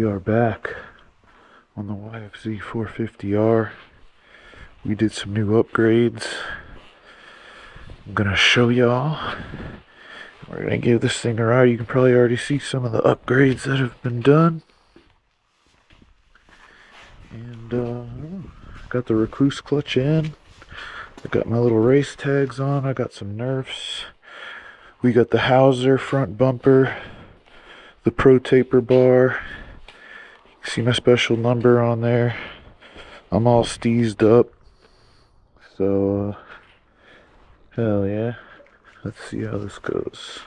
are back on the YFZ450R. We did some new upgrades. I'm gonna show y'all. We're gonna give this thing a ride. You can probably already see some of the upgrades that have been done. And got the Rekluse clutch in. I got my little race tags on. I got some nerfs. We got the Hauser front bumper, the Pro Taper bar. You can see my special number on there. I'm all steezed up. So, hell yeah. Let's see how this goes.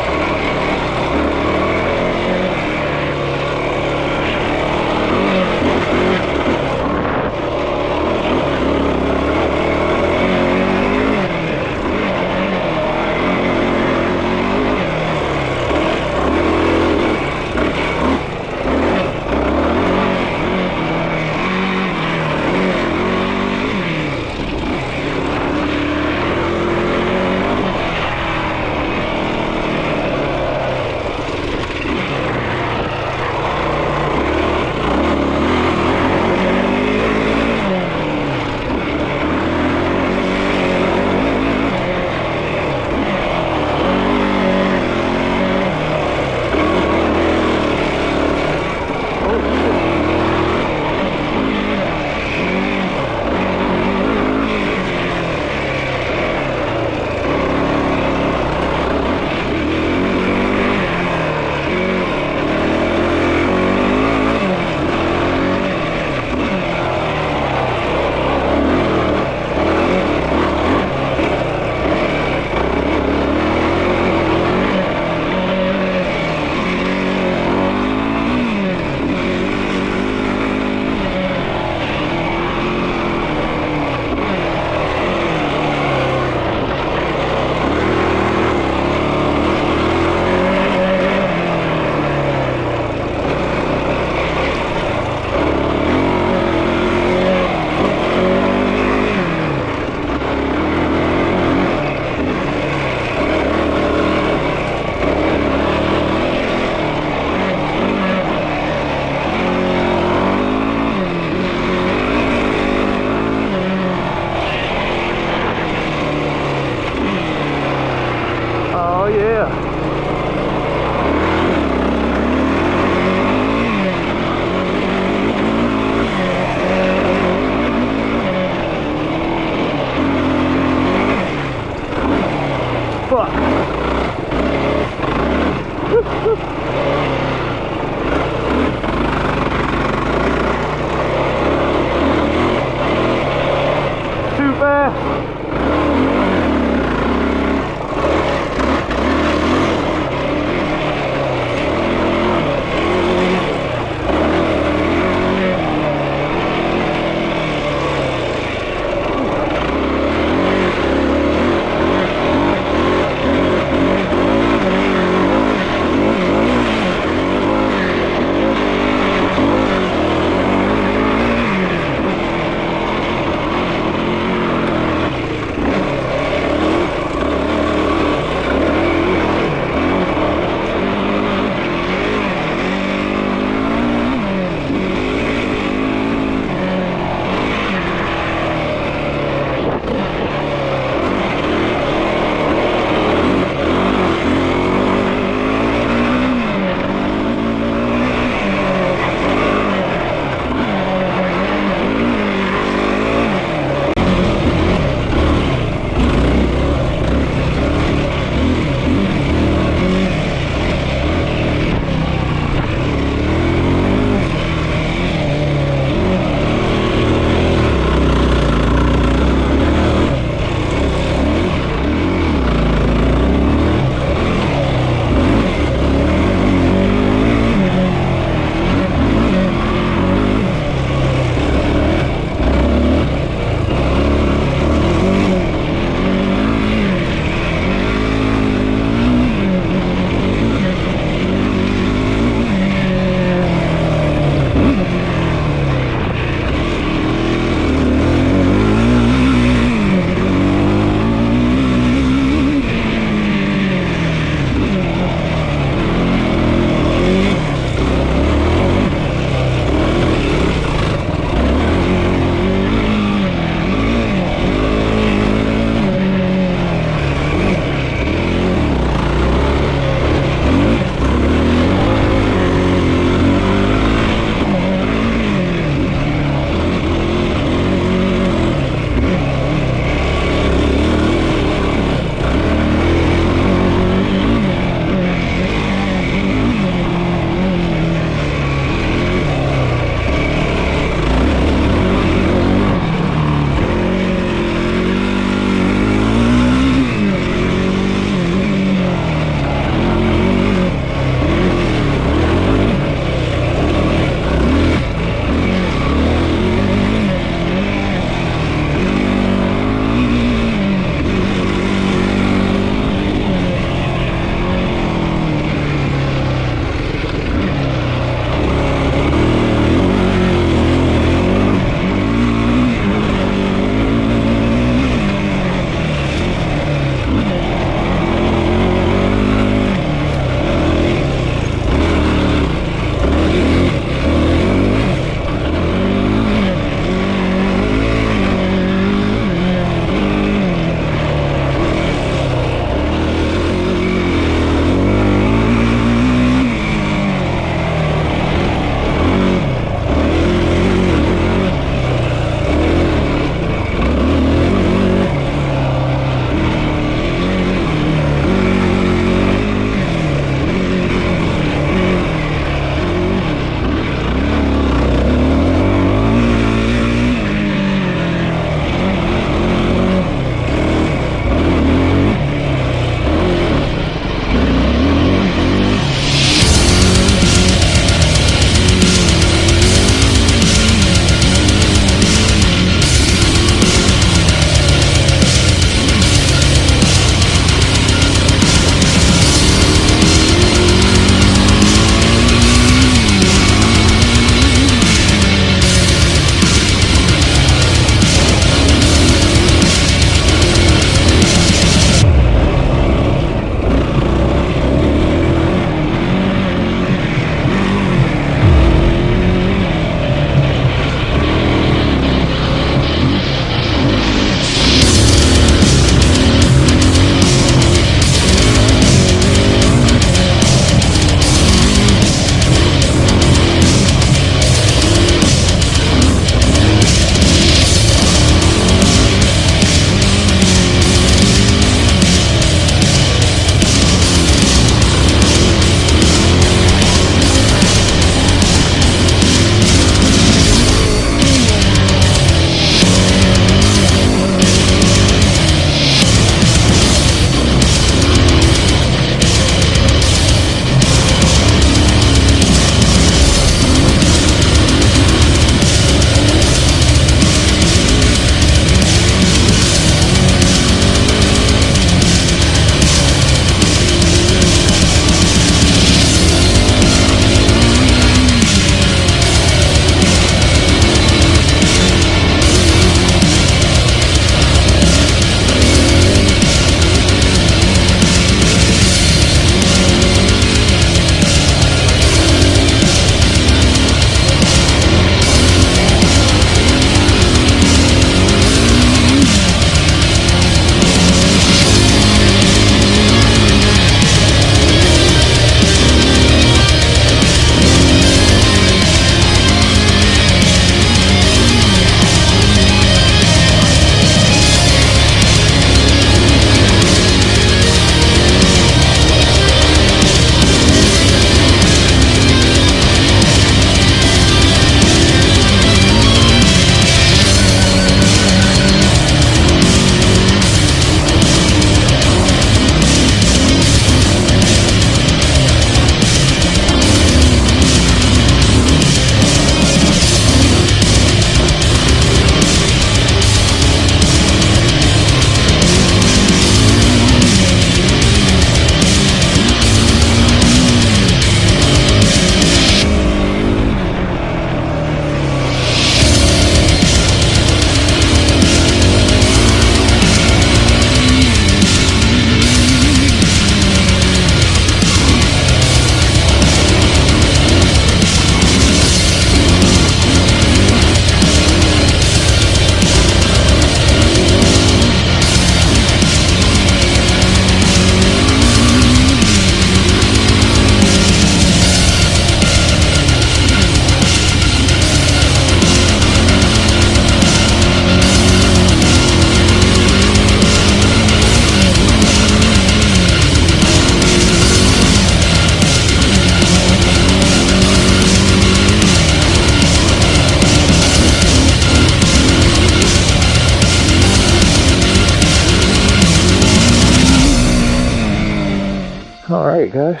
guys.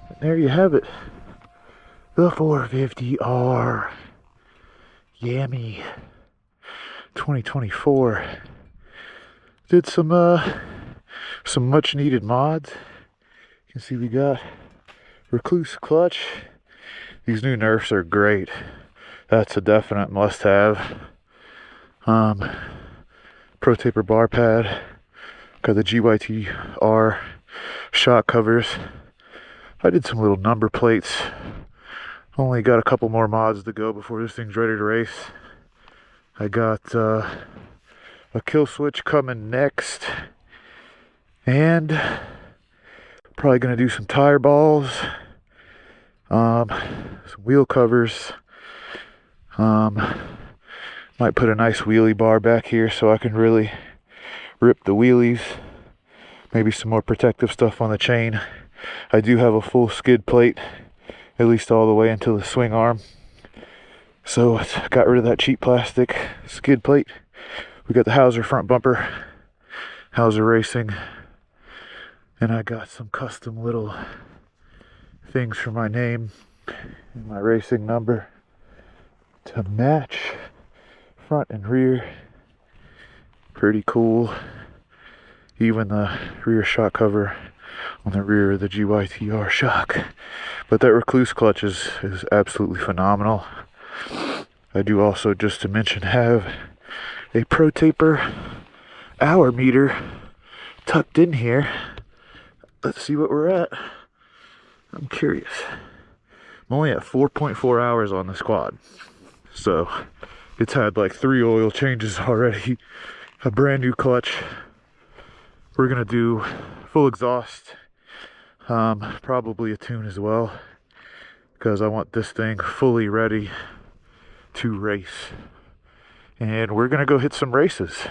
And there you have it. The 450R. Yummy. 2024. Did some much needed mods. You can see we got Rekluse clutch. These new nerfs are great. That's a definite must have. Pro taper bar pad. Got the GYTR shock covers. I did some little number plates. Only got a couple more mods to go before this thing's ready to race. I got a kill switch coming next. And probably gonna do some tire balls. Some wheel covers. Might put a nice wheelie bar back here so I can really rip the wheelies. Maybe some more protective stuff on the chain. I do have a full skid plate, at least all the way into the swing arm. So I got rid of that cheap plastic skid plate. We got the Hauser front bumper, Hauser Racing, and I got some custom little things for my name and my racing number to match front and rear. Pretty cool. Even the rear shock cover on the rear of the GYTR shock. But that Rekluse clutch is absolutely phenomenal. I do also, just to mention, have a Pro Taper hour meter tucked in here. Let's see what we're at. I'm curious. I'm only at 4.4 hours on this quad. So it's had like 3 oil changes already. A brand new clutch. We're gonna do full exhaust. Probably a tune as well, because I want this thing fully ready to race. And we're gonna go hit some races.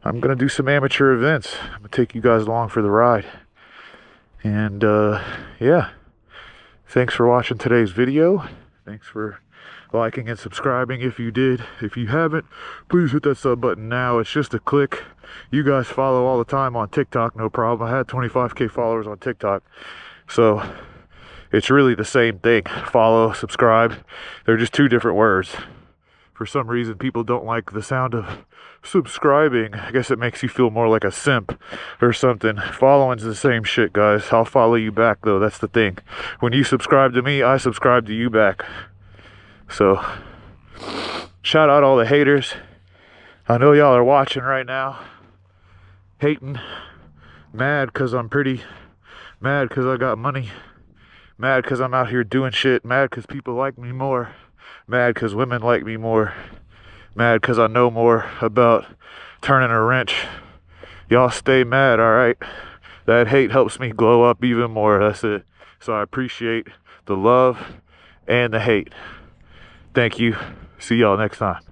I'm gonna do some amateur events. I'm gonna take you guys along for the ride. And yeah, thanks for watching today's video. Thanks for liking and subscribing if you did. If you haven't, please hit that sub button now. It's just a click. You guys follow all the time on TikTok, no problem. I had 25k followers on TikTok, so it's really the same thing. Follow, subscribe, they're just 2 different words. For some reason people don't like the sound of subscribing. I guess it makes you feel more like a simp or something. Following's the same shit, guys. I'll follow you back though. That's the thing. When you subscribe to me, I subscribe to you back. So shout out all the haters. I know y'all are watching right now, hating, mad because I'm pretty, mad because I got money, mad because I'm out here doing shit, mad because people like me more, mad because women like me more, mad because I know more about turning a wrench. Y'all stay mad, alright? That hate helps me glow up even more. That's it. So I appreciate the love and the hate. Thank you. See y'all next time.